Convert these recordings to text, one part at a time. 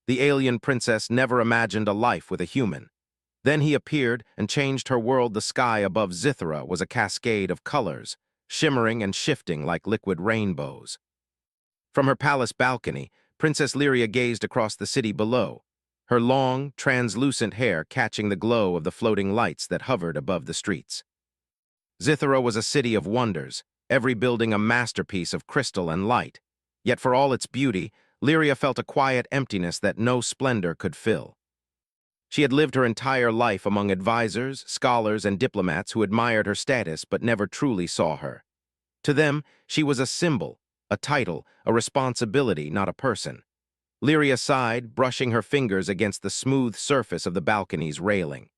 The alien princess never imagined a life with a human. Then he appeared and changed her world. The sky above Zithra was a cascade of colors, shimmering and shifting like liquid rainbows. From her palace balcony, Princess Lyria gazed across the city below, her long, translucent hair catching the glow of the floating lights that hovered above the streets. Zithra was a city of wonders, every building a masterpiece of crystal and light. Yet for all its beauty, Lyria felt a quiet emptiness that no splendor could fill. She had lived her entire life among advisors, scholars, and diplomats who admired her status but never truly saw her. To them, she was a symbol, a title, a responsibility, not a person. Lyria sighed, brushing her fingers against the smooth surface of the balcony's railing.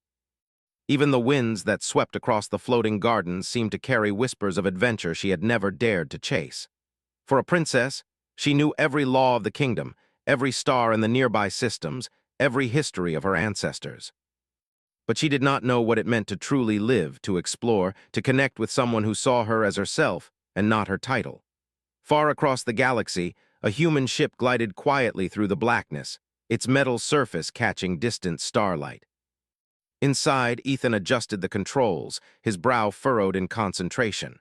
Even the winds that swept across the floating gardens seemed to carry whispers of adventure she had never dared to chase. For a princess, she knew every law of the kingdom, every star in the nearby systems, every history of her ancestors. But she did not know what it meant to truly live, to explore, to connect with someone who saw her as herself and not her title. Far across the galaxy, a human ship glided quietly through the blackness, its metal surface catching distant starlight. Inside, Ethan adjusted the controls, his brow furrowed in concentration.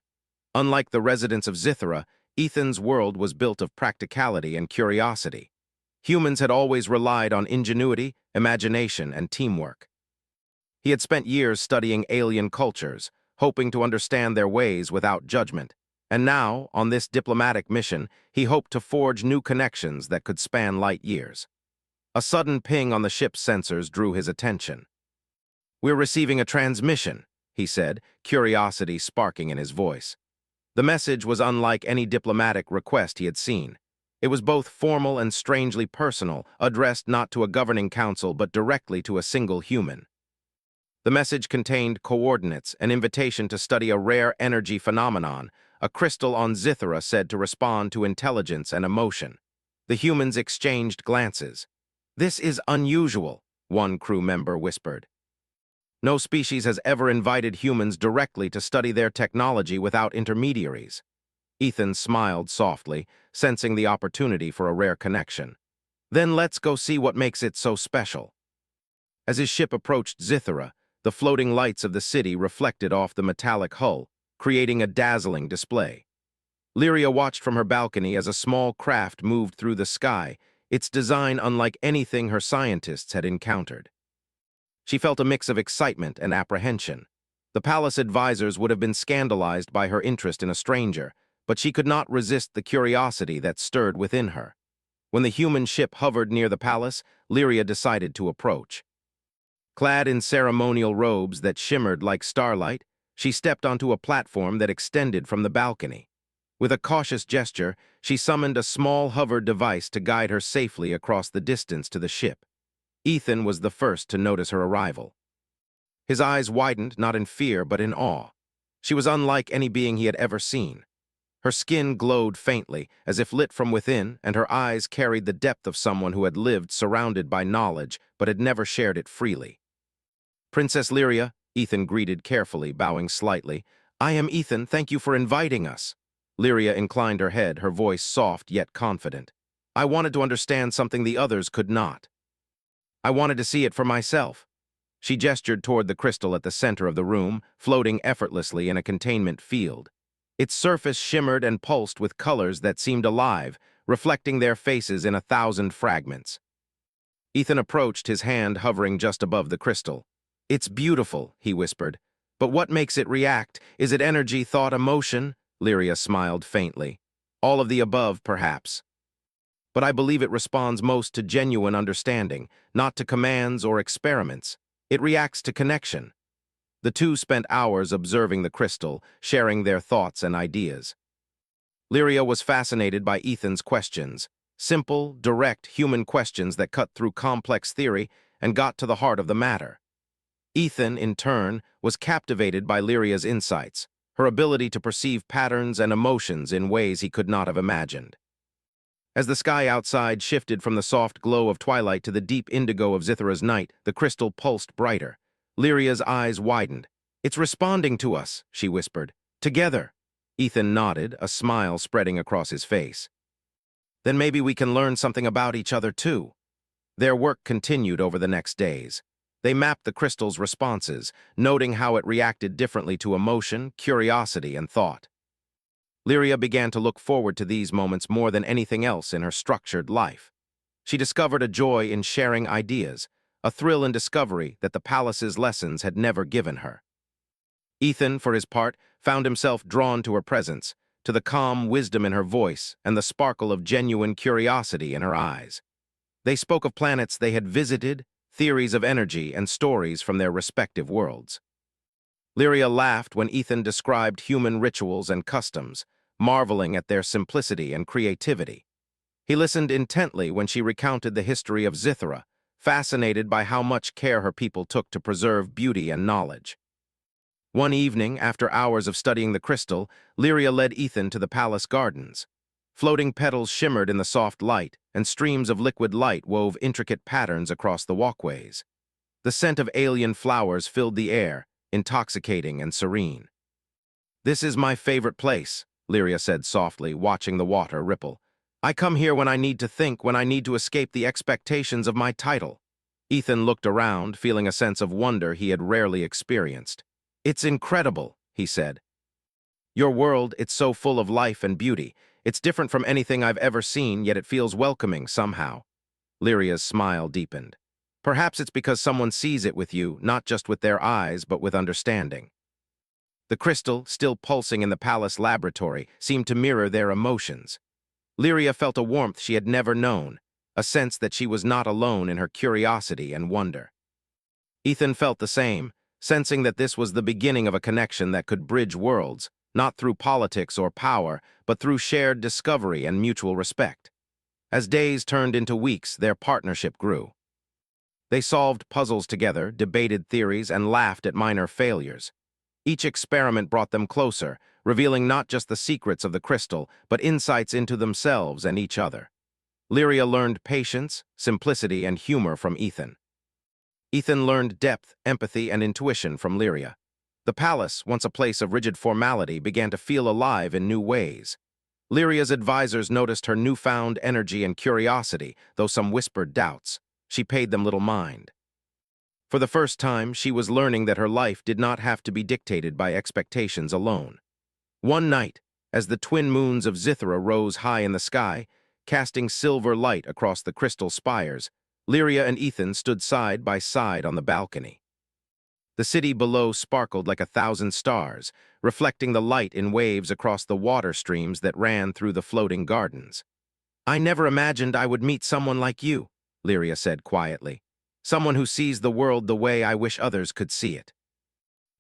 Unlike the residents of Zithra, Ethan's world was built of practicality and curiosity. Humans had always relied on ingenuity, imagination, and teamwork. He had spent years studying alien cultures, hoping to understand their ways without judgment. And now, on this diplomatic mission, he hoped to forge new connections that could span light years. A sudden ping on the ship's sensors drew his attention. "We're receiving a transmission," he said, curiosity sparking in his voice. The message was unlike any diplomatic request he had seen. It was both formal and strangely personal, addressed not to a governing council but directly to a single human. The message contained coordinates, an invitation to study a rare energy phenomenon, a crystal on Zithra said to respond to intelligence and emotion. The humans exchanged glances. "This is unusual," one crew member whispered. "No species has ever invited humans directly to study their technology without intermediaries." Ethan smiled softly, sensing the opportunity for a rare connection. "Then let's go see what makes it so special." As his ship approached Zithra, the floating lights of the city reflected off the metallic hull, creating a dazzling display. Lyria watched from her balcony as a small craft moved through the sky, its design unlike anything her scientists had encountered. She felt a mix of excitement and apprehension. The palace advisors would have been scandalized by her interest in a stranger, but she could not resist the curiosity that stirred within her. When the human ship hovered near the palace, Lyria decided to approach. Clad in ceremonial robes that shimmered like starlight, she stepped onto a platform that extended from the balcony. With a cautious gesture, she summoned a small hover device to guide her safely across the distance to the ship. Ethan was the first to notice her arrival. His eyes widened, not in fear but in awe. She was unlike any being he had ever seen. Her skin glowed faintly, as if lit from within, and her eyes carried the depth of someone who had lived surrounded by knowledge but had never shared it freely. "Princess Lyria," Ethan greeted carefully, bowing slightly. "I am Ethan, thank you for inviting us." Lyria inclined her head, her voice soft yet confident. "I wanted to understand something the others could not. I wanted to see it for myself." She gestured toward the crystal at the center of the room, floating effortlessly in a containment field. Its surface shimmered and pulsed with colors that seemed alive, reflecting their faces in 1,000 fragments. Ethan approached, his hand hovering just above the crystal. "It's beautiful," he whispered. "But what makes it react? Is it energy, thought, emotion?" Lyria smiled faintly. "All of the above, perhaps. But I believe it responds most to genuine understanding, not to commands or experiments. It reacts to connection." The two spent hours observing the crystal, sharing their thoughts and ideas. Lyria was fascinated by Ethan's questions, simple, direct, human questions that cut through complex theory and got to the heart of the matter. Ethan, in turn, was captivated by Lyria's insights, her ability to perceive patterns and emotions in ways he could not have imagined. As the sky outside shifted from the soft glow of twilight to the deep indigo of Zithra's night, the crystal pulsed brighter. Lyria's eyes widened. "It's responding to us," she whispered. "Together." Ethan nodded, a smile spreading across his face. "Then maybe we can learn something about each other, too." Their work continued over the next days. They mapped the crystal's responses, noting how it reacted differently to emotion, curiosity, and thought. Lyria began to look forward to these moments more than anything else in her structured life. She discovered a joy in sharing ideas, a thrill in discovery that the palace's lessons had never given her. Ethan, for his part, found himself drawn to her presence, to the calm wisdom in her voice and the sparkle of genuine curiosity in her eyes. They spoke of planets they had visited, theories of energy, and stories from their respective worlds. Lyria laughed when Ethan described human rituals and customs, marveling at their simplicity and creativity. He listened intently when she recounted the history of Zithra, fascinated by how much care her people took to preserve beauty and knowledge. One evening, after hours of studying the crystal, Lyria led Ethan to the palace gardens. Floating petals shimmered in the soft light, and streams of liquid light wove intricate patterns across the walkways. The scent of alien flowers filled the air, intoxicating and serene. "This is my favorite place," Lyria said softly, watching the water ripple. "I come here when I need to think, when I need to escape the expectations of my title." Ethan looked around, feeling a sense of wonder he had rarely experienced. "It's incredible," he said. "Your world, it's so full of life and beauty. It's different from anything I've ever seen, yet it feels welcoming somehow." Lyria's smile deepened. "Perhaps it's because someone sees it with you, not just with their eyes, but with understanding." The crystal, still pulsing in the palace laboratory, seemed to mirror their emotions. Lyria felt a warmth she had never known, a sense that she was not alone in her curiosity and wonder. Ethan felt the same, sensing that this was the beginning of a connection that could bridge worlds, not through politics or power, but through shared discovery and mutual respect. As days turned into weeks, their partnership grew. They solved puzzles together, debated theories, and laughed at minor failures. Each experiment brought them closer, revealing not just the secrets of the crystal, but insights into themselves and each other. Lyria learned patience, simplicity, and humor from Ethan. Ethan learned depth, empathy, and intuition from Lyria. The palace, once a place of rigid formality, began to feel alive in new ways. Lyria's advisors noticed her newfound energy and curiosity, though some whispered doubts. She paid them little mind. For the first time, she was learning that her life did not have to be dictated by expectations alone. One night, as the twin moons of Zithra rose high in the sky, casting silver light across the crystal spires, Lyria and Ethan stood side by side on the balcony. The city below sparkled like 1,000 stars, reflecting the light in waves across the water streams that ran through the floating gardens. "I never imagined I would meet someone like you," Lyria said quietly. "Someone who sees the world the way I wish others could see it."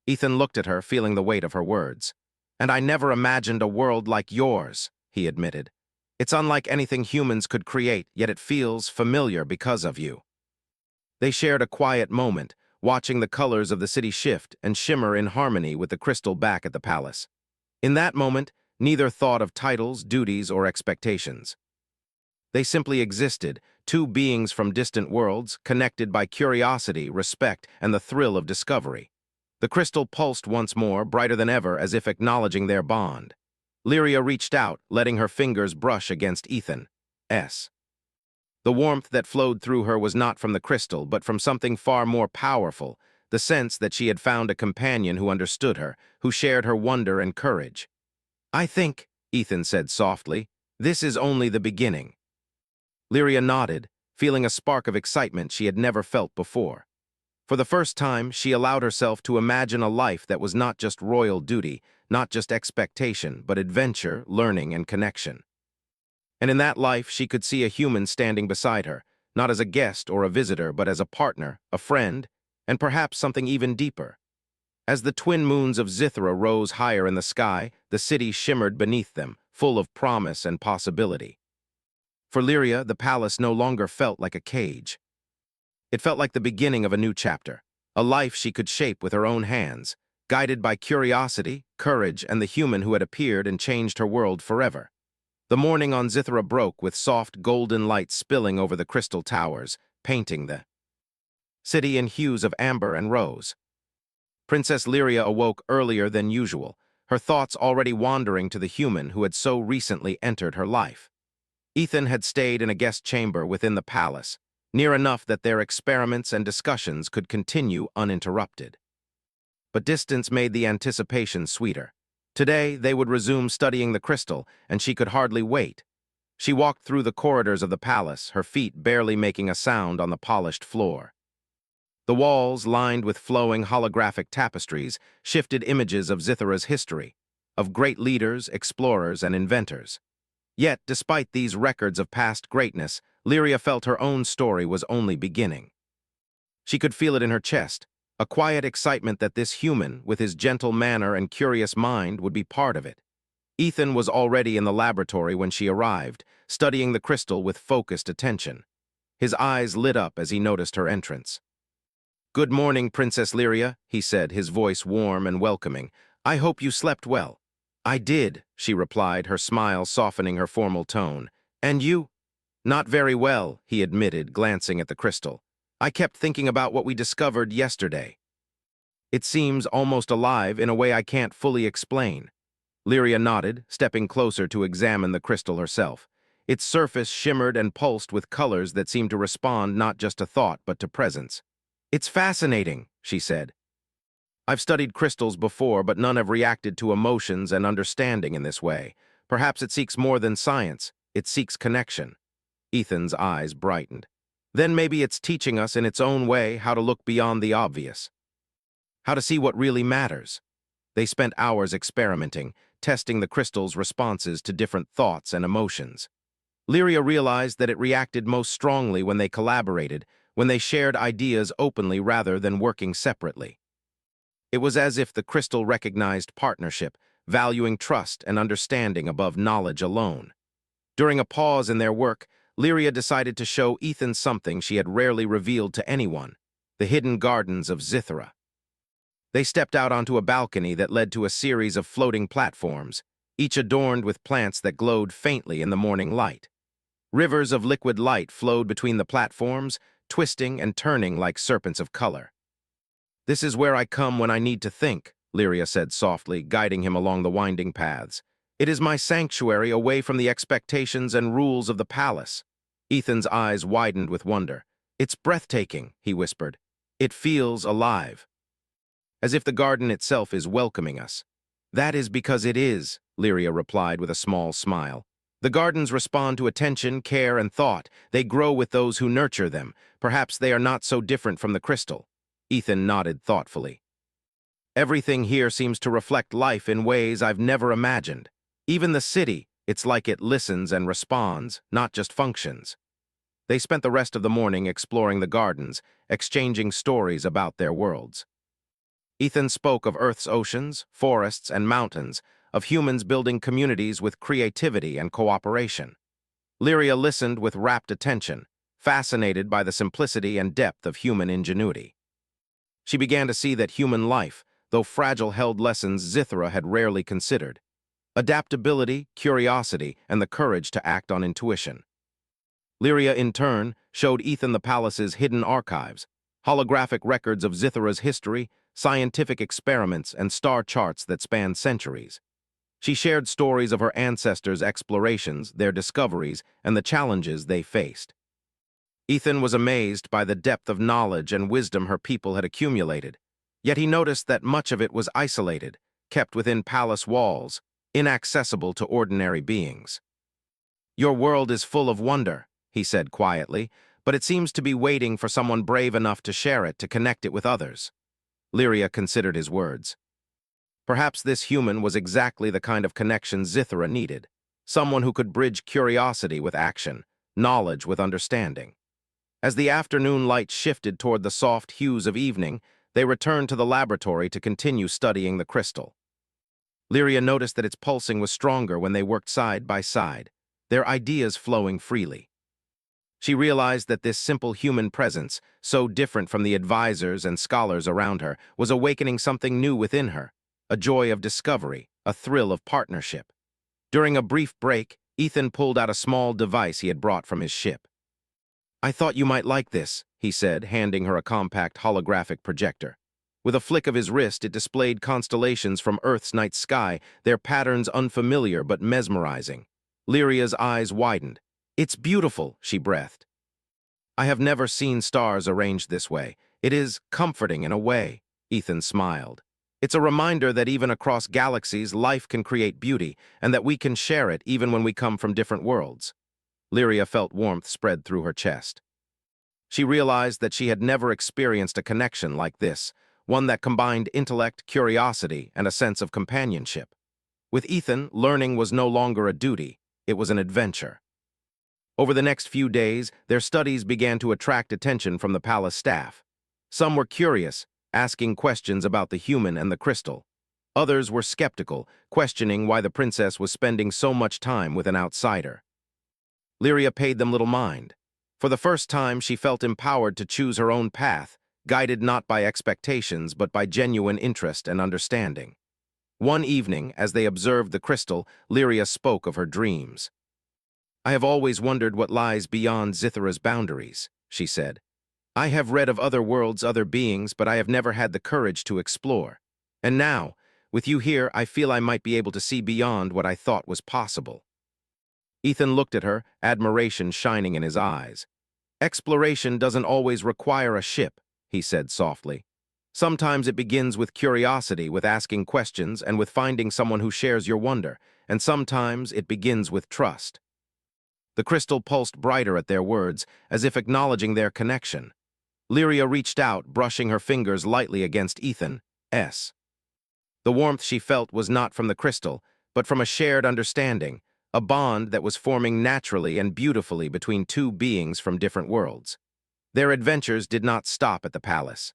Ethan looked at her, feeling the weight of her words. "And I never imagined a world like yours," he admitted. "It's unlike anything humans could create, yet it feels familiar because of you." They shared a quiet moment, watching the colors of the city shift and shimmer in harmony with the crystal back at the palace. In that moment, neither thought of titles, duties, or expectations. They simply existed, two beings from distant worlds, connected by curiosity, respect, and the thrill of discovery. The crystal pulsed once more, brighter than ever, as if acknowledging their bond. Lyria reached out, letting her fingers brush against Ethan's. The warmth that flowed through her was not from the crystal, but from something far more powerful, the sense that she had found a companion who understood her, who shared her wonder and courage. "I think," Ethan said softly, "this is only the beginning." Lyria nodded, feeling a spark of excitement she had never felt before. For the first time, she allowed herself to imagine a life that was not just royal duty, not just expectation, but adventure, learning, and connection. And in that life, she could see a human standing beside her, not as a guest or a visitor, but as a partner, a friend, and perhaps something even deeper. As the twin moons of Zithra rose higher in the sky, the city shimmered beneath them, full of promise and possibility. For Lyria, the palace no longer felt like a cage. It felt like the beginning of a new chapter, a life she could shape with her own hands, guided by curiosity, courage, and the human who had appeared and changed her world forever. The morning on Zithra broke with soft golden light spilling over the crystal towers, painting the city in hues of amber and rose. Princess Lyria awoke earlier than usual, her thoughts already wandering to the human who had so recently entered her life. Ethan had stayed in a guest chamber within the palace, near enough that their experiments and discussions could continue uninterrupted. But distance made the anticipation sweeter. Today, they would resume studying the crystal, and she could hardly wait. She walked through the corridors of the palace, her feet barely making a sound on the polished floor. The walls, lined with flowing holographic tapestries, shifted images of Zithra's history, of great leaders, explorers, and inventors. Yet, despite these records of past greatness, Lyria felt her own story was only beginning. She could feel it in her chest, a quiet excitement that this human, with his gentle manner and curious mind, would be part of it. Ethan was already in the laboratory when she arrived, studying the crystal with focused attention. His eyes lit up as he noticed her entrance. "Good morning, Princess Lyria," he said, his voice warm and welcoming. "I hope you slept well." "I did," she replied, her smile softening her formal tone. "And you?" "Not very well," he admitted, glancing at the crystal. "I kept thinking about what we discovered yesterday. It seems almost alive in a way I can't fully explain." Lyria nodded, stepping closer to examine the crystal herself. Its surface shimmered and pulsed with colors that seemed to respond not just to thought but to presence. "It's fascinating," she said. "I've studied crystals before, but none have reacted to emotions and understanding in this way. Perhaps it seeks more than science. It seeks connection." Ethan's eyes brightened. "Then maybe it's teaching us in its own way how to look beyond the obvious, how to see what really matters." They spent hours experimenting, testing the crystal's responses to different thoughts and emotions. Lyria realized that it reacted most strongly when they collaborated, when they shared ideas openly rather than working separately. It was as if the crystal recognized partnership, valuing trust and understanding above knowledge alone. During a pause in their work, Lyria decided to show Ethan something she had rarely revealed to anyone: the hidden gardens of Zithra. They stepped out onto a balcony that led to a series of floating platforms, each adorned with plants that glowed faintly in the morning light. Rivers of liquid light flowed between the platforms, twisting and turning like serpents of color. "This is where I come when I need to think," Lyria said softly, guiding him along the winding paths. "It is my sanctuary away from the expectations and rules of the palace." Ethan's eyes widened with wonder. "It's breathtaking," he whispered. "It feels alive, as if the garden itself is welcoming us." "That is because it is," Lyria replied with a small smile. "The gardens respond to attention, care, and thought. They grow with those who nurture them. Perhaps they are not so different from the crystal." Ethan nodded thoughtfully. "Everything here seems to reflect life in ways I've never imagined. Even the city, it's like it listens and responds, not just functions." They spent the rest of the morning exploring the gardens, exchanging stories about their worlds. Ethan spoke of Earth's oceans, forests, and mountains, of humans building communities with creativity and cooperation. Lyria listened with rapt attention, fascinated by the simplicity and depth of human ingenuity. She began to see that human life, though fragile, held lessons Zithra had rarely considered: adaptability, curiosity, and the courage to act on intuition. Lyria, in turn, showed Ethan the palace's hidden archives, holographic records of Zithra's history, scientific experiments, and star charts that spanned centuries. She shared stories of her ancestors' explorations, their discoveries, and the challenges they faced. Ethan was amazed by the depth of knowledge and wisdom her people had accumulated, yet he noticed that much of it was isolated, kept within palace walls, inaccessible to ordinary beings. "Your world is full of wonder," he said quietly, "but it seems to be waiting for someone brave enough to share it, to connect it with others." Lyria considered his words. Perhaps this human was exactly the kind of connection Zithra needed, someone who could bridge curiosity with action, knowledge with understanding. As the afternoon light shifted toward the soft hues of evening, they returned to the laboratory to continue studying the crystal. Lyria noticed that its pulsing was stronger when they worked side by side, their ideas flowing freely. She realized that this simple human presence, so different from the advisors and scholars around her, was awakening something new within her: a joy of discovery, a thrill of partnership. During a brief break, Ethan pulled out a small device he had brought from his ship. "I thought you might like this," he said, handing her a compact holographic projector. With a flick of his wrist, it displayed constellations from Earth's night sky, their patterns unfamiliar but mesmerizing. Lyria's eyes widened. "It's beautiful," she breathed. I have never seen stars arranged this way. It is comforting in a way, Ethan smiled. It's a reminder that even across galaxies, life can create beauty, and that we can share it even when we come from different worlds. Lyria felt warmth spread through her chest. She realized that she had never experienced a connection like this, one that combined intellect, curiosity, and a sense of companionship. With Ethan, learning was no longer a duty, it was an adventure. Over the next few days, their studies began to attract attention from the palace staff. Some were curious, asking questions about the human and the crystal. Others were skeptical, questioning why the princess was spending so much time with an outsider. Lyria paid them little mind. For the first time, she felt empowered to choose her own path, guided not by expectations but by genuine interest and understanding. One evening, as they observed the crystal, Lyria spoke of her dreams. I have always wondered what lies beyond Zithra's boundaries, she said. I have read of other worlds, other beings, but I have never had the courage to explore. And now, with you here, I feel I might be able to see beyond what I thought was possible. Ethan looked at her, admiration shining in his eyes. Exploration doesn't always require a ship, he said softly. Sometimes it begins with curiosity, with asking questions, and with finding someone who shares your wonder, and sometimes it begins with trust. The crystal pulsed brighter at their words, as if acknowledging their connection. Lyria reached out, brushing her fingers lightly against Ethan's. The warmth she felt was not from the crystal, but from a shared understanding, a bond that was forming naturally and beautifully between two beings from different worlds. Their adventures did not stop at the palace.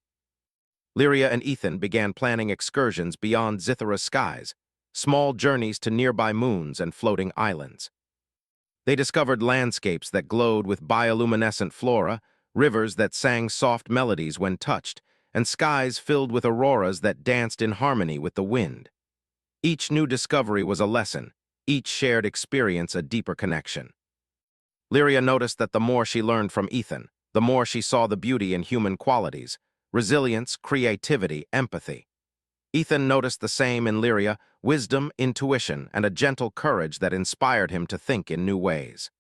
Lyria and Ethan began planning excursions beyond Zithra's skies, small journeys to nearby moons and floating islands. They discovered landscapes that glowed with bioluminescent flora, rivers that sang soft melodies when touched, and skies filled with auroras that danced in harmony with the wind. Each new discovery was a lesson, each shared experience a deeper connection. Lyria noticed that the more she learned from Ethan, the more she saw the beauty in human qualities, resilience, creativity, empathy. Ethan noticed the same in Lyria, wisdom, intuition, and a gentle courage that inspired him to think in new ways.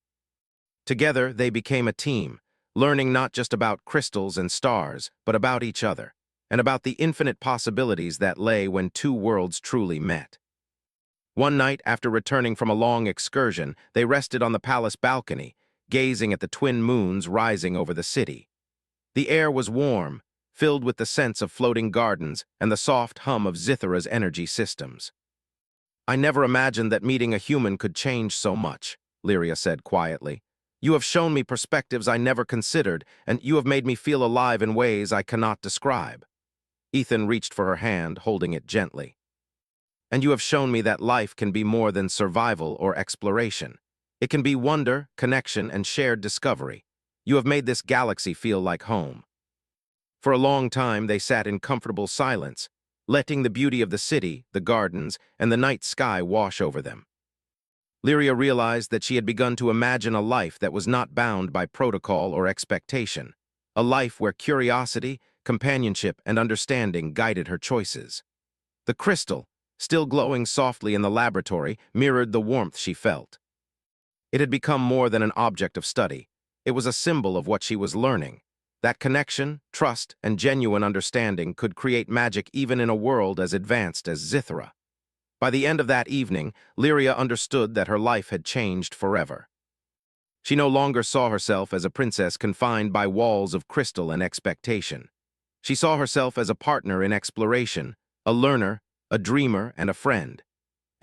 Together, they became a team, learning not just about crystals and stars, but about each other, and about the infinite possibilities that lay when two worlds truly met. One night, after returning from a long excursion, they rested on the palace balcony, gazing at the twin moons rising over the city. The air was warm, filled with the scents of floating gardens and the soft hum of Zithra's energy systems. I never imagined that meeting a human could change so much, Lyria said quietly. You have shown me perspectives I never considered, and you have made me feel alive in ways I cannot describe. Ethan reached for her hand, holding it gently. And you have shown me that life can be more than survival or exploration. It can be wonder, connection, and shared discovery. You have made this galaxy feel like home. For a long time, they sat in comfortable silence, letting the beauty of the city, the gardens, and the night sky wash over them. Lyria realized that she had begun to imagine a life that was not bound by protocol or expectation, a life where curiosity, companionship, and understanding guided her choices. The crystal, still glowing softly in the laboratory, mirrored the warmth she felt. It had become more than an object of study. It was a symbol of what she was learning. That connection, trust, and genuine understanding could create magic even in a world as advanced as Zithra. By the end of that evening, Lyria understood that her life had changed forever. She no longer saw herself as a princess confined by walls of crystal and expectation. She saw herself as a partner in exploration, a learner, a dreamer, and a friend.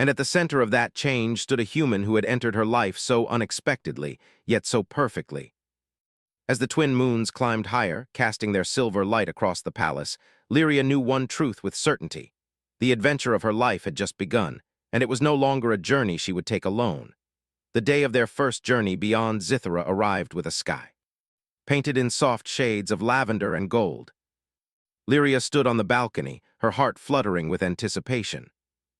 And at the center of that change stood a human who had entered her life so unexpectedly, yet so perfectly. As the twin moons climbed higher, casting their silver light across the palace, Lyria knew one truth with certainty. The adventure of her life had just begun, and it was no longer a journey she would take alone. The day of their first journey beyond Zithra arrived with a sky painted in soft shades of lavender and gold. Lyria stood on the balcony, her heart fluttering with anticipation.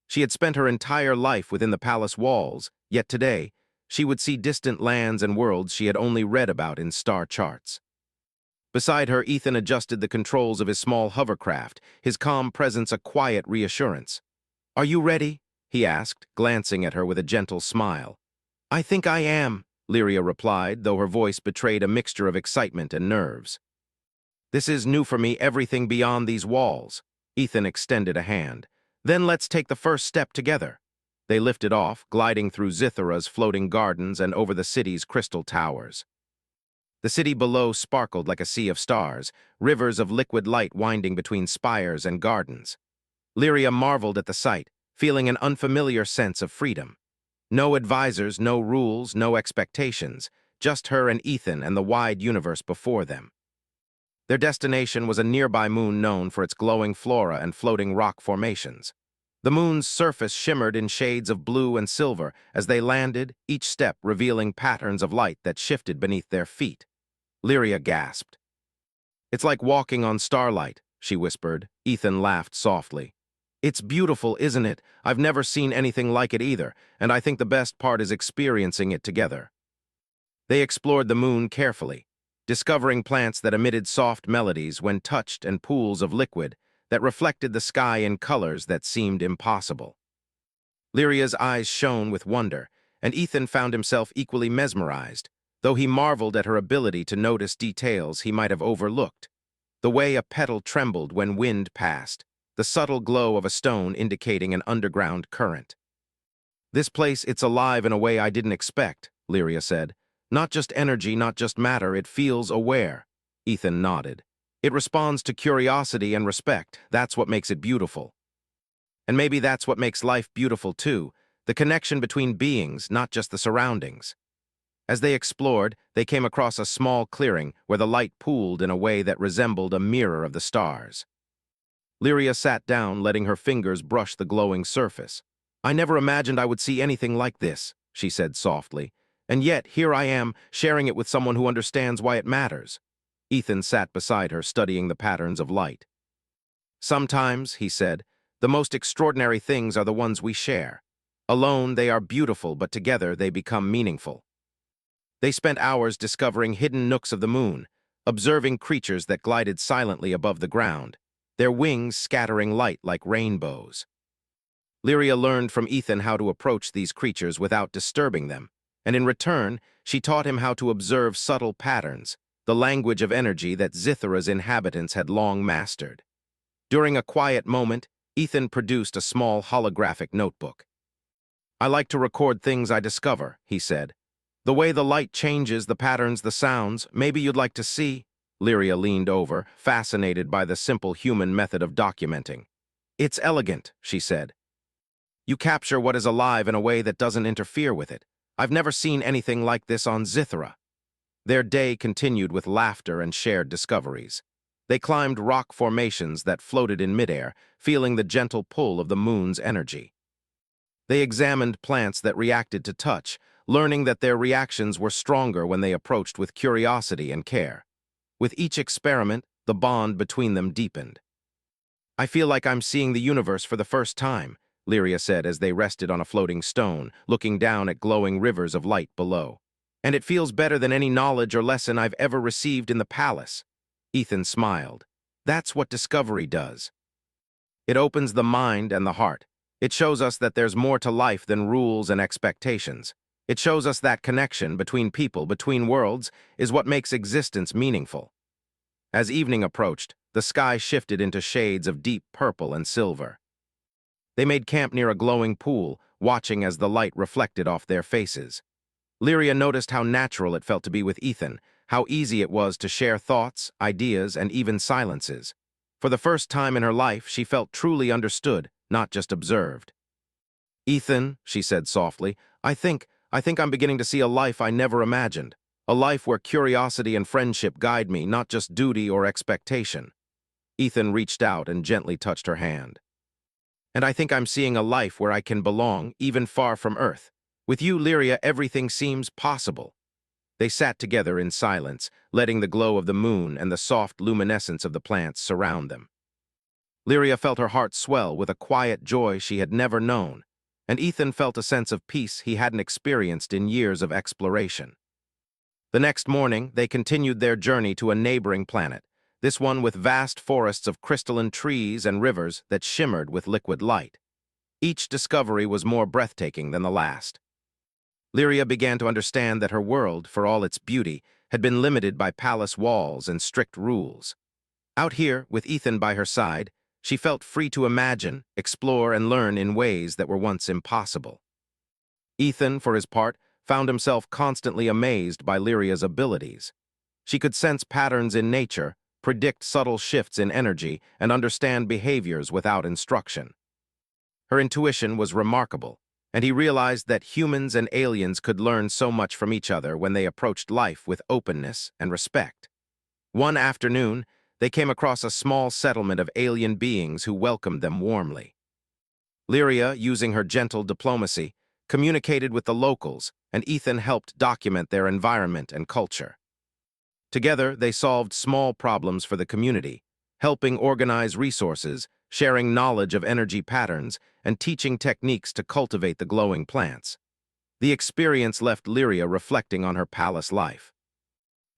She had spent her entire life within the palace walls, yet today, she would see distant lands and worlds she had only read about in star charts. Beside her, Ethan adjusted the controls of his small hovercraft, his calm presence a quiet reassurance. "Are you ready?" he asked, glancing at her with a gentle smile. "I think I am," Lyria replied, though her voice betrayed a mixture of excitement and nerves. This is new for me, everything beyond these walls. Ethan extended a hand. Then let's take the first step together. They lifted off, gliding through Zithara's floating gardens and over the city's crystal towers. The city below sparkled like a sea of stars, rivers of liquid light winding between spires and gardens. Lyria marveled at the sight, feeling an unfamiliar sense of freedom. No advisors, no rules, no expectations, just her and Ethan and the wide universe before them. Their destination was a nearby moon known for its glowing flora and floating rock formations. The moon's surface shimmered in shades of blue and silver as they landed, each step revealing patterns of light that shifted beneath their feet. Lyria gasped. It's like walking on starlight, she whispered. Ethan laughed softly. It's beautiful, isn't it? I've never seen anything like it either, and I think the best part is experiencing it together. They explored the moon carefully, discovering plants that emitted soft melodies when touched and pools of liquid that reflected the sky in colors that seemed impossible. Lyria's eyes shone with wonder, and Ethan found himself equally mesmerized, though he marveled at her ability to notice details he might have overlooked. The way a petal trembled when wind passed, the subtle glow of a stone indicating an underground current. This place, it's alive in a way I didn't expect, Lyria said. Not just energy, not just matter, it feels aware. Ethan nodded. It responds to curiosity and respect. That's what makes it beautiful. And maybe that's what makes life beautiful too, the connection between beings, not just the surroundings. As they explored, they came across a small clearing where the light pooled in a way that resembled a mirror of the stars. Lyria sat down, letting her fingers brush the glowing surface. I never imagined I would see anything like this, she said softly. And yet, here I am, sharing it with someone who understands why it matters. Ethan sat beside her, studying the patterns of light. Sometimes, he said, the most extraordinary things are the ones we share. Alone, they are beautiful, but together they become meaningful. They spent hours discovering hidden nooks of the moon, observing creatures that glided silently above the ground, their wings scattering light like rainbows. Lyria learned from Ethan how to approach these creatures without disturbing them, and in return, she taught him how to observe subtle patterns, the language of energy that Zithara's inhabitants had long mastered. During a quiet moment, Ethan produced a small holographic notebook. I like to record things I discover, he said. The way the light changes, the patterns, the sounds, maybe you'd like to see. Lyria leaned over, fascinated by the simple human method of documenting. It's elegant, she said. You capture what is alive in a way that doesn't interfere with it. I've never seen anything like this on Zithara. Their day continued with laughter and shared discoveries. They climbed rock formations that floated in midair, feeling the gentle pull of the moon's energy. They examined plants that reacted to touch, learning that their reactions were stronger when they approached with curiosity and care. With each experiment, the bond between them deepened. I feel like I'm seeing the universe for the first time, Lyria said as they rested on a floating stone, looking down at glowing rivers of light below. And it feels better than any knowledge or lesson I've ever received in the palace. Ethan smiled. That's what discovery does. It opens the mind and the heart. It shows us that there's more to life than rules and expectations. It shows us that connection between people, between worlds, is what makes existence meaningful. As evening approached, the sky shifted into shades of deep purple and silver. They made camp near a glowing pool, watching as the light reflected off their faces. Lyria noticed how natural it felt to be with Ethan, how easy it was to share thoughts, ideas, and even silences. For the first time in her life, she felt truly understood, not just observed. Ethan, she said softly, I think I'm beginning to see a life I never imagined. A life where curiosity and friendship guide me, not just duty or expectation. Ethan reached out and gently touched her hand. And I think I'm seeing a life where I can belong, even far from Earth. With you, Lyria, everything seems possible. They sat together in silence, letting the glow of the moon and the soft luminescence of the plants surround them. Lyria felt her heart swell with a quiet joy she had never known, and Ethan felt a sense of peace he hadn't experienced in years of exploration. The next morning, they continued their journey to a neighboring planet, this one with vast forests of crystalline trees and rivers that shimmered with liquid light. Each discovery was more breathtaking than the last. Lyria began to understand that her world, for all its beauty, had been limited by palace walls and strict rules. Out here, with Ethan by her side, she felt free to imagine, explore, and learn in ways that were once impossible. Ethan, for his part, found himself constantly amazed by Lyria's abilities. She could sense patterns in nature, predict subtle shifts in energy, and understand behaviors without instruction. Her intuition was remarkable, and he realized that humans and aliens could learn so much from each other when they approached life with openness and respect. One afternoon, they came across a small settlement of alien beings who welcomed them warmly. Lyria, using her gentle diplomacy, communicated with the locals, and Ethan helped document their environment and culture. Together, they solved small problems for the community, helping organize resources, sharing knowledge of energy patterns, and teaching techniques to cultivate the glowing plants. The experience left Lyria reflecting on her palace life.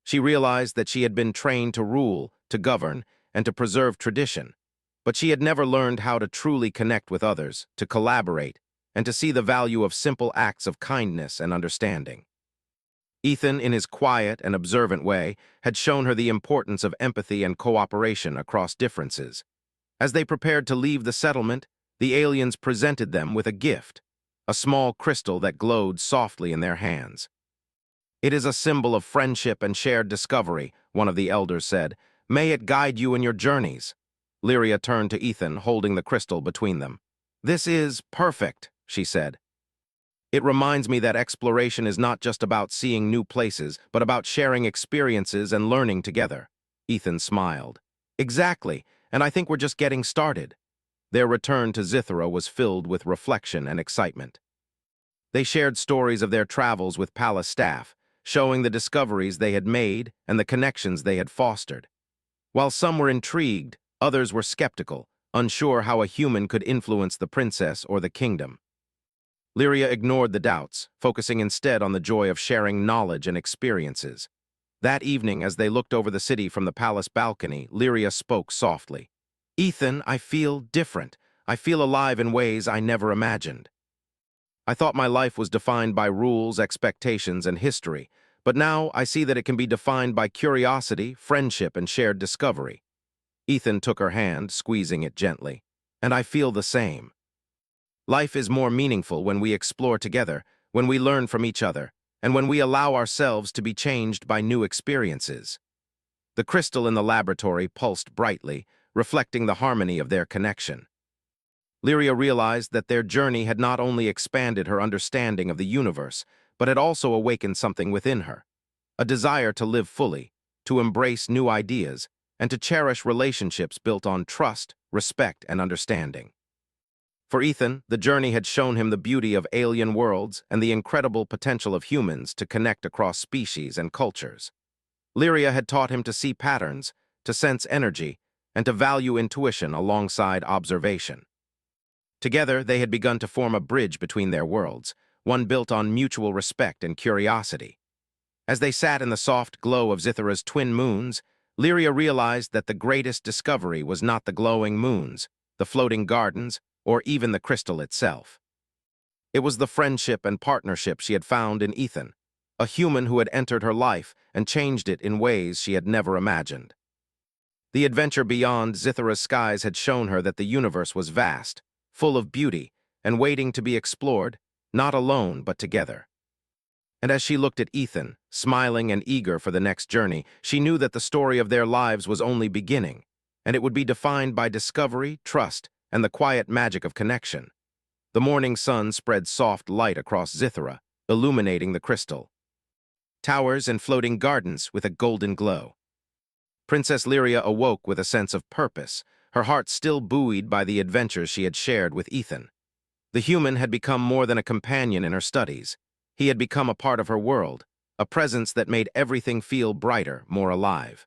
She realized that she had been trained to rule, to govern, and to preserve tradition, but she had never learned how to truly connect with others, to collaborate, and to see the value of simple acts of kindness and understanding. Ethan, in his quiet and observant way, had shown her the importance of empathy and cooperation across differences. As they prepared to leave the settlement, the aliens presented them with a gift, a small crystal that glowed softly in their hands. "It is a symbol of friendship and shared discovery," one of the elders said. "May it guide you in your journeys." Lyria turned to Ethan, holding the crystal between them. "This is perfect," she said. "It reminds me that exploration is not just about seeing new places, but about sharing experiences and learning together." Ethan smiled. "Exactly, and I think we're just getting started." Their return to Zithra was filled with reflection and excitement. They shared stories of their travels with palace staff, showing the discoveries they had made and the connections they had fostered. While some were intrigued, others were skeptical, unsure how a human could influence the princess or the kingdom. Lyria ignored the doubts, focusing instead on the joy of sharing knowledge and experiences. That evening, as they looked over the city from the palace balcony, Lyria spoke softly. "Ethan, I feel different. I feel alive in ways I never imagined. I thought my life was defined by rules, expectations, and history, but now I see that it can be defined by curiosity, friendship, and shared discovery." Ethan took her hand, squeezing it gently. "And I feel the same. Life is more meaningful when we explore together, when we learn from each other, and when we allow ourselves to be changed by new experiences." The crystal in the laboratory pulsed brightly, reflecting the harmony of their connection. Lyria realized that their journey had not only expanded her understanding of the universe, but had also awakened something within her, a desire to live fully, to embrace new ideas, and to cherish relationships built on trust, respect, and understanding. For Ethan, the journey had shown him the beauty of alien worlds and the incredible potential of humans to connect across species and cultures. Lyria had taught him to see patterns, to sense energy, and to value intuition alongside observation. Together, they had begun to form a bridge between their worlds, one built on mutual respect and curiosity. As they sat in the soft glow of Zithra's twin moons, Lyria realized that the greatest discovery was not the glowing moons, the floating gardens, or even the crystal itself. It was the friendship and partnership she had found in Ethan, a human who had entered her life and changed it in ways she had never imagined. The adventure beyond Zithra's skies had shown her that the universe was vast, full of beauty, and waiting to be explored, not alone but together. And as she looked at Ethan, smiling and eager for the next journey, she knew that the story of their lives was only beginning, and it would be defined by discovery, trust, and the quiet magic of connection. The morning sun spread soft light across Zithra, illuminating the crystal. Towers and floating gardens with a golden glow. Princess Lyria awoke with a sense of purpose, her heart still buoyed by the adventures she had shared with Ethan. The human had become more than a companion in her studies. He had become a part of her world, a presence that made everything feel brighter, more alive.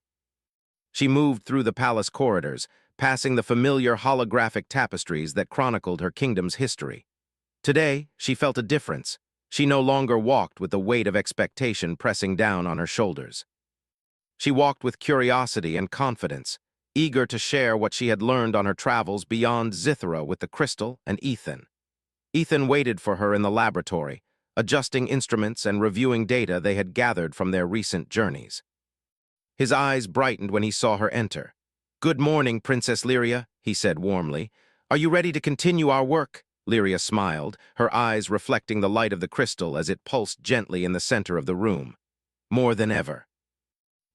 She moved through the palace corridors, passing the familiar holographic tapestries that chronicled her kingdom's history. Today, she felt a difference. She no longer walked with the weight of expectation pressing down on her shoulders. She walked with curiosity and confidence, eager to share what she had learned on her travels beyond Zithra with the crystal and Ethan. Ethan waited for her in the laboratory, adjusting instruments and reviewing data they had gathered from their recent journeys. His eyes brightened when he saw her enter. "Good morning, Princess Lyria," he said warmly. "Are you ready to continue our work?" Lyria smiled, her eyes reflecting the light of the crystal as it pulsed gently in the center of the room. "More than ever.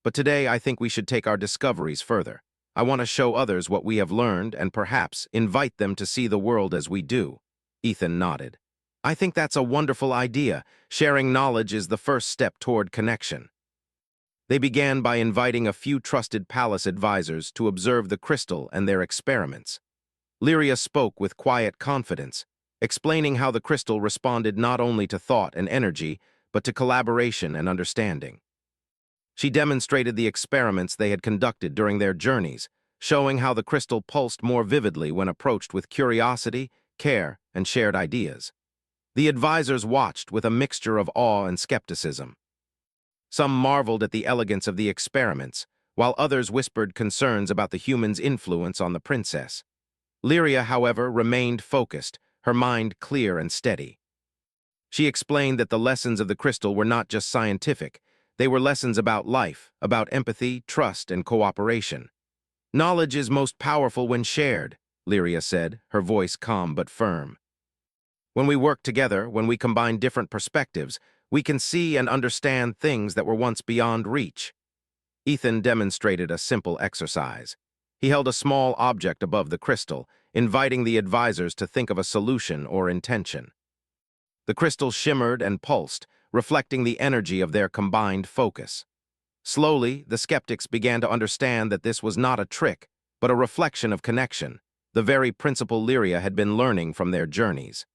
But today I think we should take our discoveries further. I want to show others what we have learned and perhaps invite them to see the world as we do." Ethan nodded. "I think that's a wonderful idea. Sharing knowledge is the first step toward connection." They began by inviting a few trusted palace advisors to observe the crystal and their experiments. Lyria spoke with quiet confidence, explaining how the crystal responded not only to thought and energy, but to collaboration and understanding. She demonstrated the experiments they had conducted during their journeys, showing how the crystal pulsed more vividly when approached with curiosity, care, and shared ideas. The advisors watched with a mixture of awe and skepticism. Some marveled at the elegance of the experiments, while others whispered concerns about the human's influence on the princess. Lyria, however, remained focused, her mind clear and steady. She explained that the lessons of the crystal were not just scientific, they were lessons about life, about empathy, trust, and cooperation. "Knowledge is most powerful when shared," Lyria said, her voice calm but firm. "When we work together, when we combine different perspectives, we can see and understand things that were once beyond reach." Ethan demonstrated a simple exercise. He held a small object above the crystal, inviting the advisors to think of a solution or intention. The crystal shimmered and pulsed, reflecting the energy of their combined focus. Slowly, the skeptics began to understand that this was not a trick, but a reflection of connection, the very principle Lyria had been learning from their journeys.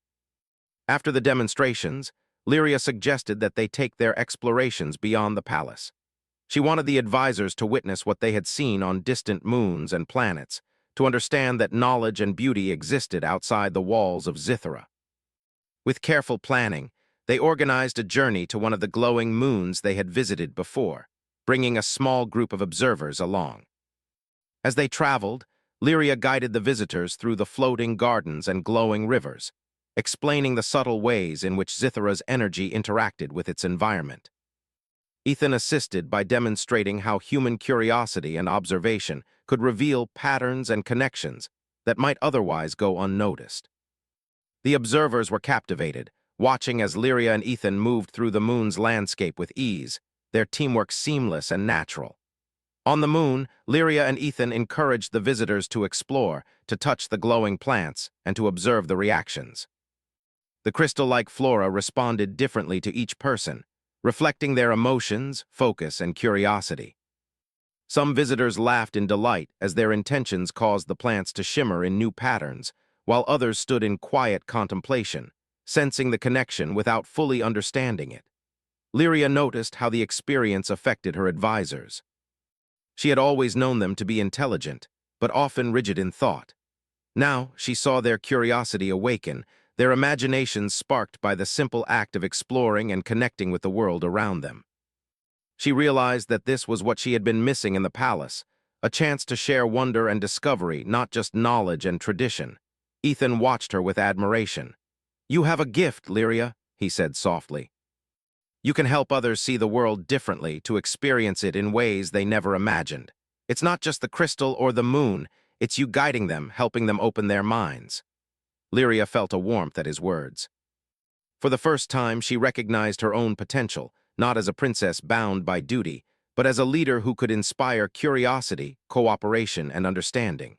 After the demonstrations, Lyria suggested that they take their explorations beyond the palace. She wanted the advisors to witness what they had seen on distant moons and planets, to understand that knowledge and beauty existed outside the walls of Zithera. With careful planning, they organized a journey to one of the glowing moons they had visited before, bringing a small group of observers along. As they traveled, Lyria guided the visitors through the floating gardens and glowing rivers, explaining the subtle ways in which Zithera's energy interacted with its environment. Ethan assisted by demonstrating how human curiosity and observation could reveal patterns and connections that might otherwise go unnoticed. The observers were captivated, watching as Lyria and Ethan moved through the moon's landscape with ease, their teamwork seamless and natural. On the moon, Lyria and Ethan encouraged the visitors to explore, to touch the glowing plants, and to observe the reactions. The crystal-like flora responded differently to each person, reflecting their emotions, focus, and curiosity. Some visitors laughed in delight as their intentions caused the plants to shimmer in new patterns, while others stood in quiet contemplation, sensing the connection without fully understanding it. Lyria noticed how the experience affected her advisors. She had always known them to be intelligent, but often rigid in thought. Now she saw their curiosity awaken, their imaginations sparked by the simple act of exploring and connecting with the world around them. She realized that this was what she had been missing in the palace, a chance to share wonder and discovery, not just knowledge and tradition. Ethan watched her with admiration. "You have a gift, Lyria," he said softly. "You can help others see the world differently, to experience it in ways they never imagined. It's not just the crystal or the moon, it's you guiding them, helping them open their minds." Lyria felt a warmth at his words. For the first time, she recognized her own potential, not as a princess bound by duty, but as a leader who could inspire curiosity, cooperation, and understanding.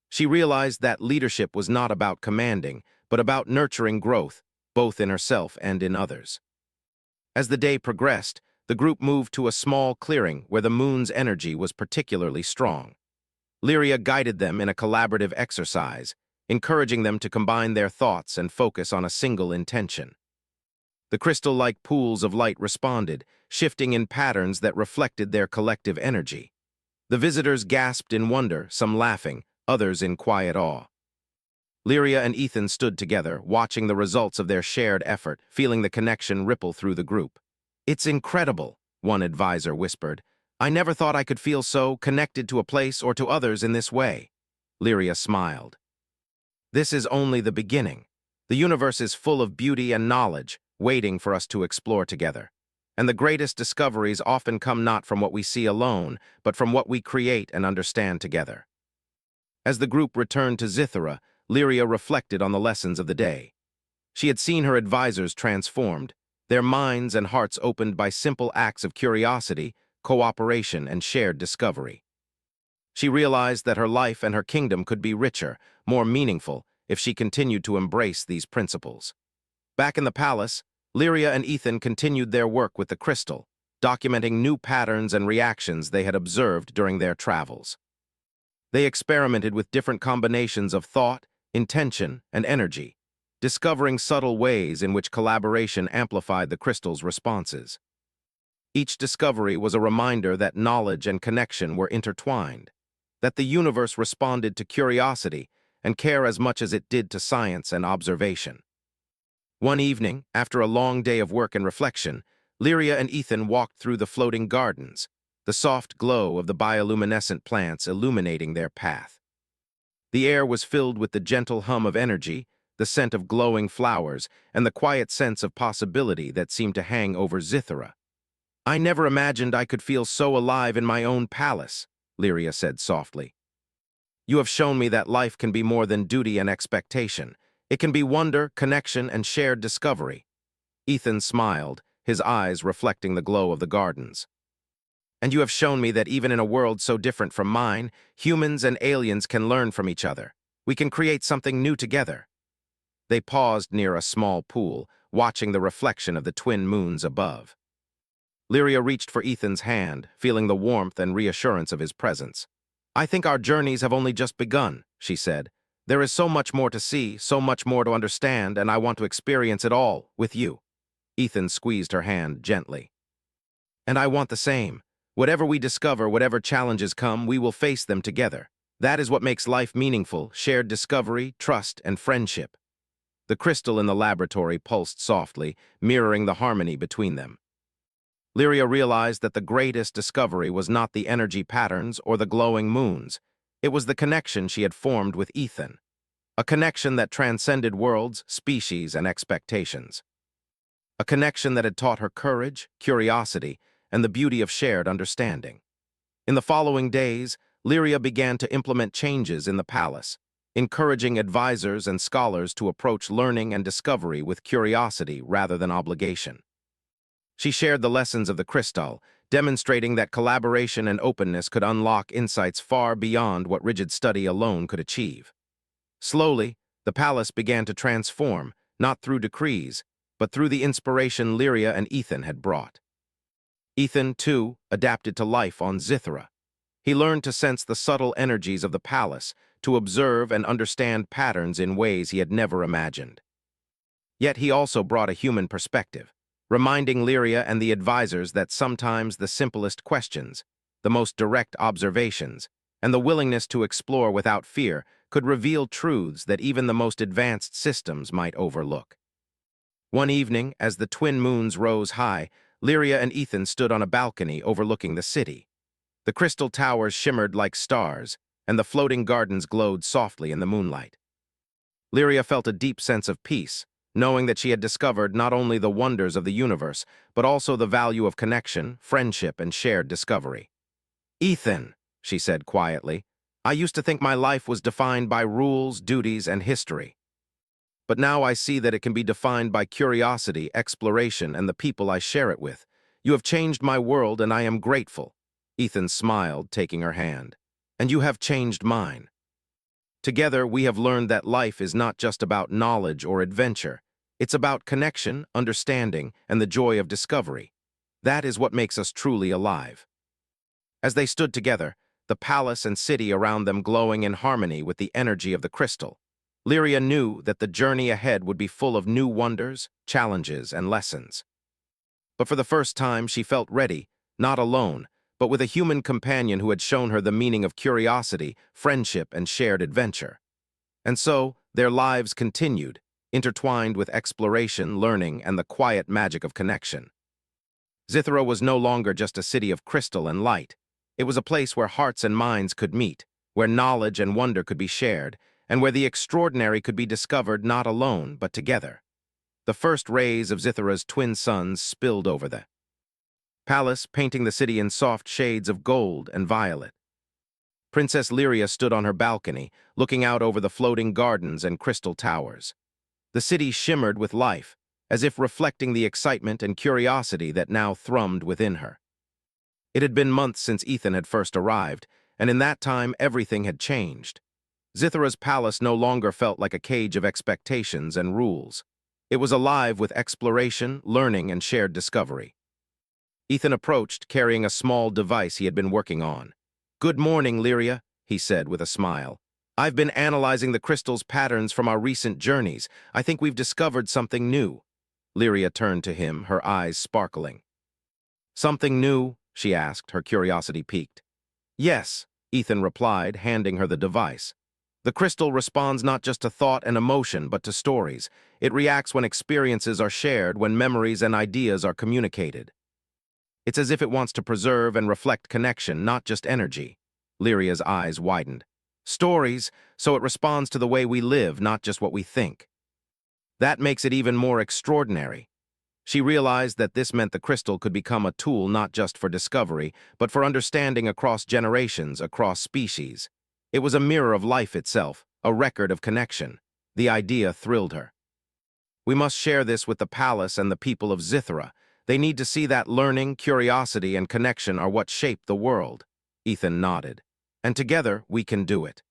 She realized that leadership was not about commanding, but about nurturing growth, both in herself and in others. As the day progressed, the group moved to a small clearing where the moon's energy was particularly strong. Lyria guided them in a collaborative exercise, encouraging them to combine their thoughts and focus on a single intention. The crystal-like pools of light responded, shifting in patterns that reflected their collective energy. The visitors gasped in wonder, some laughing, others in quiet awe. Lyria and Ethan stood together, watching the results of their shared effort, feeling the connection ripple through the group. "It's incredible," one advisor whispered. "I never thought I could feel so connected to a place or to others in this way." Lyria smiled. "This is only the beginning. The universe is full of beauty and knowledge. waiting for us to explore together. And the greatest discoveries often come not from what we see alone, but from what we create and understand together. As the group returned to Zithera, Lyria reflected on the lessons of the day. She had seen her advisors transformed, their minds and hearts opened by simple acts of curiosity, cooperation, and shared discovery. She realized that her life and her kingdom could be richer, more meaningful, if she continued to embrace these principles. Back in the palace, Lyria and Ethan continued their work with the crystal, documenting new patterns and reactions they had observed during their travels. They experimented with different combinations of thought, intention, and energy, discovering subtle ways in which collaboration amplified the crystal's responses. Each discovery was a reminder that knowledge and connection were intertwined, that the universe responded to curiosity and care as much as it did to science and observation. One evening, after a long day of work and reflection, Lyria and Ethan walked through the floating gardens, the soft glow of the bioluminescent plants illuminating their path. The air was filled with the gentle hum of energy, the scent of glowing flowers, and the quiet sense of possibility that seemed to hang over Zithera. "I never imagined I could feel so alive in my own palace," Lyria said softly. "You have shown me that life can be more than duty and expectation. It can be wonder, connection, and shared discovery." Ethan smiled, his eyes reflecting the glow of the gardens. "And you have shown me that even in a world so different from mine, humans and aliens can learn from each other. We can create something new together." They paused near a small pool, watching the reflection of the twin moons above. Lyria reached for Ethan's hand, feeling the warmth and reassurance of his presence. "I think our journeys have only just begun," she said. "There is so much more to see, so much more to understand, and I want to experience it all with you." Ethan squeezed her hand gently. "And I want the same. Whatever we discover, whatever challenges come, we will face them together. That is what makes life meaningful: shared discovery, trust, and friendship." The crystal in the laboratory pulsed softly, mirroring the harmony between them. Lyria realized that the greatest discovery was not the energy patterns or the glowing moons. It was the connection she had formed with Ethan, a connection that transcended worlds, species, and expectations. A connection that had taught her courage, curiosity, and the beauty of shared understanding. In the following days, Lyria began to implement changes in the palace, encouraging advisors and scholars to approach learning and discovery with curiosity rather than obligation. She shared the lessons of the crystal, demonstrating that collaboration and openness could unlock insights far beyond what rigid study alone could achieve. Slowly, the palace began to transform, not through decrees, but through the inspiration Lyria and Ethan had brought. Ethan, too, adapted to life on Zithera. He learned to sense the subtle energies of the palace, to observe and understand patterns in ways he had never imagined. Yet he also brought a human perspective, reminding Lyria and the advisors that sometimes the simplest questions, the most direct observations, and the willingness to explore without fear could reveal truths that even the most advanced systems might overlook. One evening, as the twin moons rose high, Lyria and Ethan stood on a balcony overlooking the city. The crystal towers shimmered like stars, and the floating gardens glowed softly in the moonlight. Lyria felt a deep sense of peace, knowing that she had discovered not only the wonders of the universe, but also the value of connection, friendship, and shared discovery. "Ethan," she said quietly, "I used to think my life was defined by rules, duties, and history. But now I see that it can be defined by curiosity, exploration, and the people I share it with. You have changed my world, and I am grateful." Ethan smiled, taking her hand. "And you have changed mine. Together, we have learned that life is not just about knowledge or adventure. It's about connection, understanding, and the joy of discovery. That is what makes us truly alive." As they stood together, the palace and city around them glowing in harmony with the energy of the crystal, Lyria knew that the journey ahead would be full of new wonders, challenges, and lessons. But for the first time, she felt ready, not alone, but with a human companion who had shown her the meaning of curiosity, friendship, and shared adventure. And so, their lives continued, intertwined with exploration, learning, and the quiet magic of connection. Zithera was no longer just a city of crystal and light. It was a place where hearts and minds could meet, where knowledge and wonder could be shared, and where the extraordinary could be discovered not alone, but together. The first rays of Zithra's twin suns spilled over the palace, painting the city in soft shades of gold and violet. Princess Lyria stood on her balcony, looking out over the floating gardens and crystal towers. The city shimmered with life, as if reflecting the excitement and curiosity that now thrummed within her. It had been months since Ethan had first arrived, and in that time everything had changed. Zithra's palace no longer felt like a cage of expectations and rules. It was alive with exploration, learning, and shared discovery. Ethan approached, carrying a small device he had been working on. "Good morning, Lyria," he said with a smile. "I've been analyzing the crystal's patterns from our recent journeys. I think we've discovered something new." Lyria turned to him, her eyes sparkling. "Something new?" she asked, her curiosity piqued. "Yes," Ethan replied, handing her the device. "The crystal responds not just to thought and emotion, but to stories. It reacts when experiences are shared, when memories and ideas are communicated. It's as if it wants to preserve and reflect connection, not just energy." Lyria's eyes widened. "Stories, so it responds to the way we live, not just what we think. That makes it even more extraordinary." She realized that this meant the crystal could become a tool not just for discovery, but for understanding across generations, across species. It was a mirror of life itself, a record of connection. The idea thrilled her. "We must share this with the palace and the people of Zithra. They need to see that learning, curiosity, and connection are what shape the world." Ethan nodded. "And together, we can do it.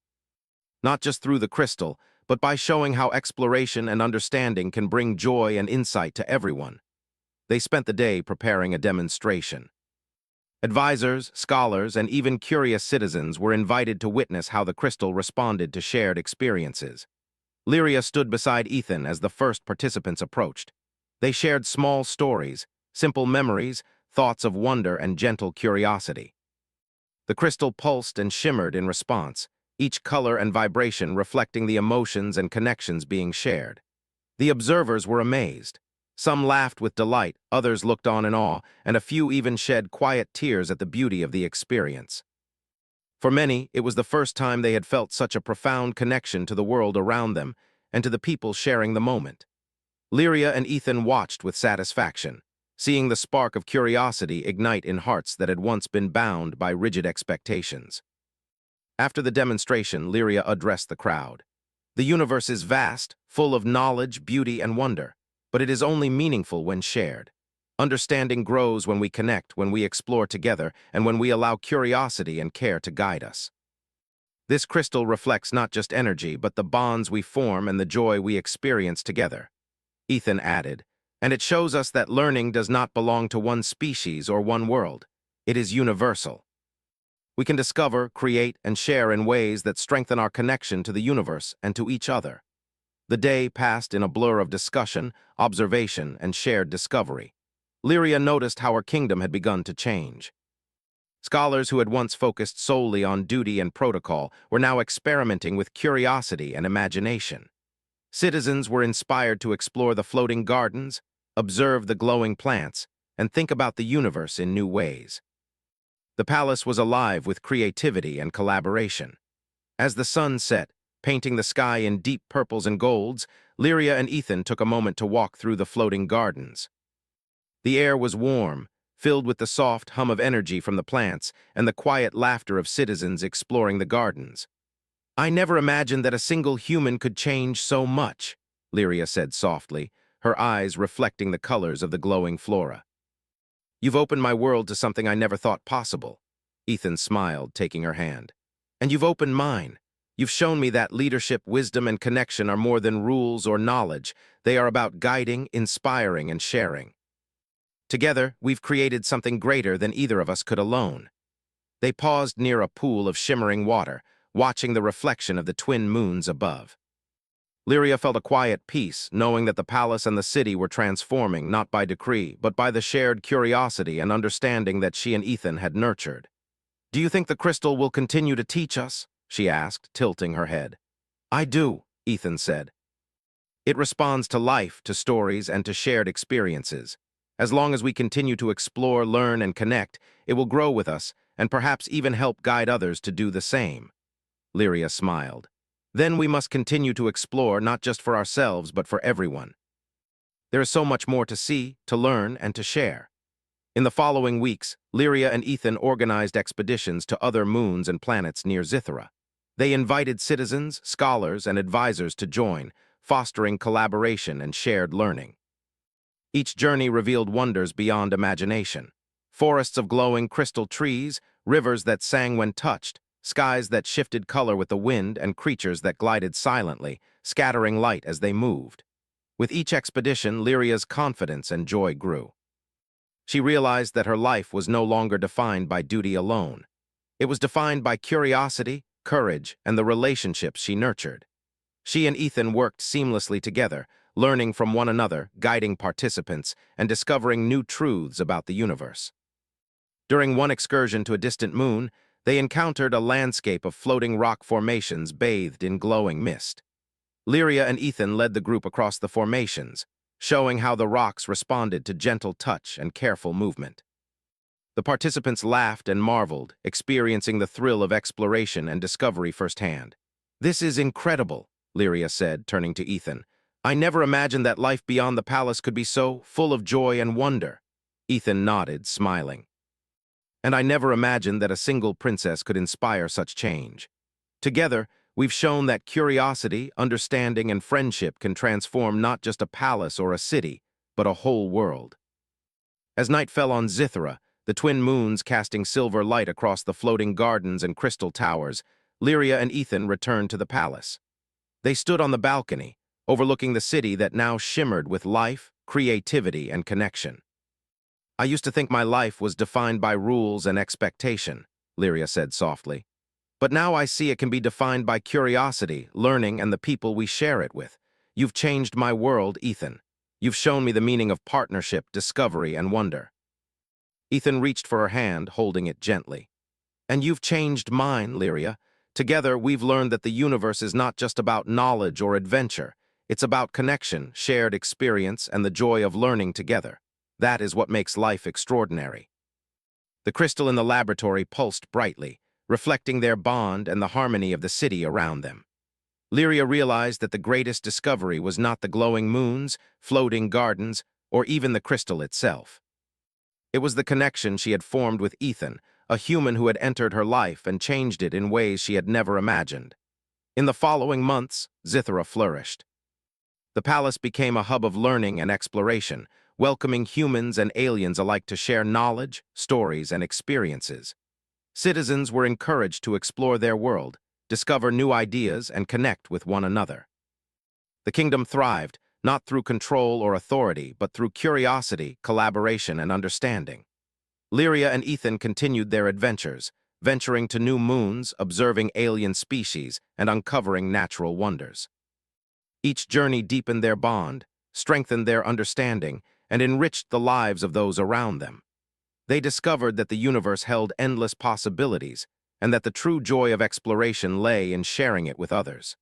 Not just through the crystal, but by showing how exploration and understanding can bring joy and insight to everyone." They spent the day preparing a demonstration. Advisors, scholars, and even curious citizens were invited to witness how the crystal responded to shared experiences. Lyria stood beside Ethan as the first participants approached. They shared small stories, simple memories, thoughts of wonder and gentle curiosity. The crystal pulsed and shimmered in response, each color and vibration reflecting the emotions and connections being shared. The observers were amazed. Some laughed with delight, others looked on in awe, and a few even shed quiet tears at the beauty of the experience. For many, it was the first time they had felt such a profound connection to the world around them and to the people sharing the moment. Lyria and Ethan watched with satisfaction, seeing the spark of curiosity ignite in hearts that had once been bound by rigid expectations. After the demonstration, Lyria addressed the crowd. "The universe is vast, full of knowledge, beauty, and wonder, but it is only meaningful when shared. Understanding grows when we connect, when we explore together, and when we allow curiosity and care to guide us. This crystal reflects not just energy, but the bonds we form and the joy we experience together," Ethan added, "and it shows us that learning does not belong to one species or one world. It is universal. We can discover, create, and share in ways that strengthen our connection to the universe and to each other." The day passed in a blur of discussion, observation, and shared discovery. Lyria noticed how her kingdom had begun to change. Scholars who had once focused solely on duty and protocol were now experimenting with curiosity and imagination. Citizens were inspired to explore the floating gardens, observe the glowing plants, and think about the universe in new ways. The palace was alive with creativity and collaboration. As the sun set, painting the sky in deep purples and golds, Lyria and Ethan took a moment to walk through the floating gardens. The air was warm, filled with the soft hum of energy from the plants and the quiet laughter of citizens exploring the gardens. "I never imagined that a single human could change so much," Lyria said softly, her eyes reflecting the colors of the glowing flora. "You've opened my world to something I never thought possible." Ethan smiled, taking her hand. "And you've opened mine. You've shown me that leadership, wisdom, and connection are more than rules or knowledge. They are about guiding, inspiring, and sharing. Together, we've created something greater than either of us could alone." They paused near a pool of shimmering water, watching the reflection of the twin moons above. Lyria felt a quiet peace, knowing that the palace and the city were transforming, not by decree, but by the shared curiosity and understanding that she and Ethan had nurtured. "Do you think the crystal will continue to teach us?" she asked, tilting her head. "I do," Ethan said. "It responds to life, to stories, and to shared experiences. As long as we continue to explore, learn, and connect, it will grow with us, and perhaps even help guide others to do the same." Lyria smiled. "Then we must continue to explore, not just for ourselves, but for everyone." There is so much more to see, to learn, and to share. In the following weeks, Lyria and Ethan organized expeditions to other moons and planets near Zithera. They invited citizens, scholars, and advisors to join, fostering collaboration and shared learning. Each journey revealed wonders beyond imagination. Forests of glowing crystal trees, rivers that sang when touched, skies that shifted color with the wind, and creatures that glided silently, scattering light as they moved. With each expedition, Lyria's confidence and joy grew. She realized that her life was no longer defined by duty alone. It was defined by curiosity, courage, and the relationships she nurtured. She and Ethan worked seamlessly together, learning from one another, guiding participants, and discovering new truths about the universe. During one excursion to a distant moon, they encountered a landscape of floating rock formations bathed in glowing mist. Lyria and Ethan led the group across the formations, showing how the rocks responded to gentle touch and careful movement. The participants laughed and marveled, experiencing the thrill of exploration and discovery firsthand. "This is incredible," Lyria said, turning to Ethan. "I never imagined that life beyond the palace could be so full of joy and wonder." Ethan nodded, smiling. "And I never imagined that a single princess could inspire such change. Together, we've shown that curiosity, understanding, and friendship can transform not just a palace or a city, but a whole world." As night fell on Zithera, the twin moons casting silver light across the floating gardens and crystal towers, Lyria and Ethan returned to the palace. They stood on the balcony, overlooking the city that now shimmered with life, creativity, and connection. "I used to think my life was defined by rules and expectation," Lyria said softly. "But now I see it can be defined by curiosity, learning, and the people we share it with. You've changed my world, Ethan. You've shown me the meaning of partnership, discovery, and wonder." Ethan reached for her hand, holding it gently. "And you've changed mine, Lyria. Together, we've learned that the universe is not just about knowledge or adventure. It's about connection, shared experience, and the joy of learning together. That is what makes life extraordinary." The crystal in the laboratory pulsed brightly, reflecting their bond and the harmony of the city around them. Lyria realized that the greatest discovery was not the glowing moons, floating gardens, or even the crystal itself. It was the connection she had formed with Ethan, a human who had entered her life and changed it in ways she had never imagined. In the following months, Zithera flourished. The palace became a hub of learning and exploration, welcoming humans and aliens alike to share knowledge, stories, and experiences. Citizens were encouraged to explore their world, discover new ideas, and connect with one another. The kingdom thrived, not through control or authority, but through curiosity, collaboration, and understanding. Lyria and Ethan continued their adventures, venturing to new moons, observing alien species, and uncovering natural wonders. Each journey deepened their bond, strengthened their understanding, and enriched the lives of those around them. They discovered that the universe held endless possibilities, and that the true joy of exploration lay in sharing it with others.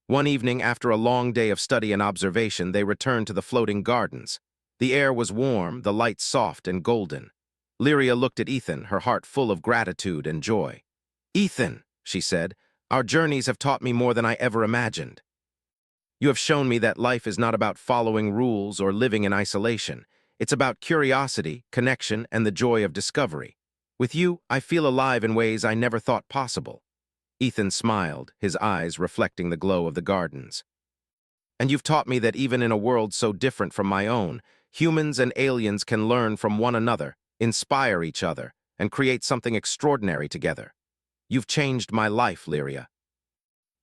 One evening, after a long day of study and observation, they returned to the floating gardens. The air was warm, the light soft and golden. Lyria looked at Ethan, her heart full of gratitude and joy. "Ethan," she said, "our journeys have taught me more than I ever imagined. You have shown me that life is not about following rules or living in isolation. It's about curiosity, connection, and the joy of discovery. With you, I feel alive in ways I never thought possible." Ethan smiled, his eyes reflecting the glow of the gardens. "And you've taught me that even in a world so different from my own, humans and aliens can learn from one another, inspire each other, and create something extraordinary together. You've changed my life, Lyria."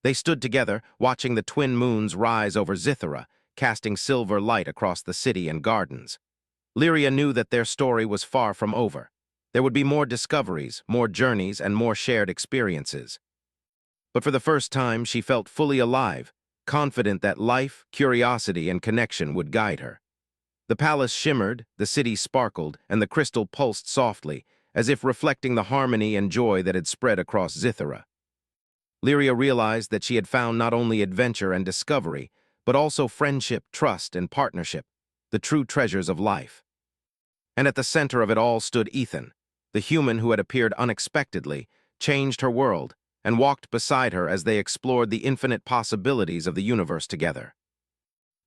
They stood together, watching the twin moons rise over Zithera, casting silver light across the city and gardens. Lyria knew that their story was far from over. There would be more discoveries, more journeys, and more shared experiences. But for the first time, she felt fully alive, confident that life, curiosity, and connection would guide her. The palace shimmered, the city sparkled, and the crystal pulsed softly, as if reflecting the harmony and joy that had spread across Zithera. Lyria realized that she had found not only adventure and discovery, but also friendship, trust, and partnership, the true treasures of life. And at the center of it all stood Ethan, the human who had appeared unexpectedly, changed her world, and walked beside her as they explored the infinite possibilities of the universe together.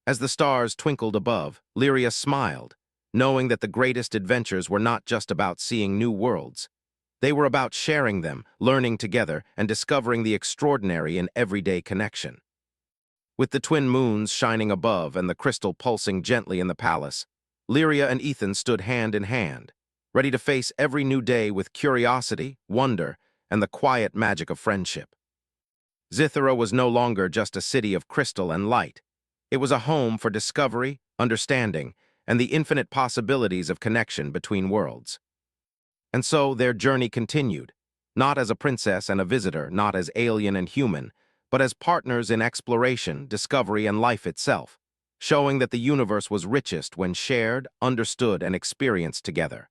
As the stars twinkled above, Lyria smiled, knowing that the greatest adventures were not just about seeing new worlds. They were about sharing them, learning together, and discovering the extraordinary in everyday connection. With the twin moons shining above and the crystal pulsing gently in the palace, Lyria and Ethan stood hand in hand, ready to face every new day with curiosity, wonder, and the quiet magic of friendship. Zithera was no longer just a city of crystal and light. It was a home for discovery, understanding, and the infinite possibilities of connection between worlds. And so their journey continued, not as a princess and a visitor, not as alien and human, but as partners in exploration, discovery, and life itself, showing that the universe was richest when shared, understood, and experienced together.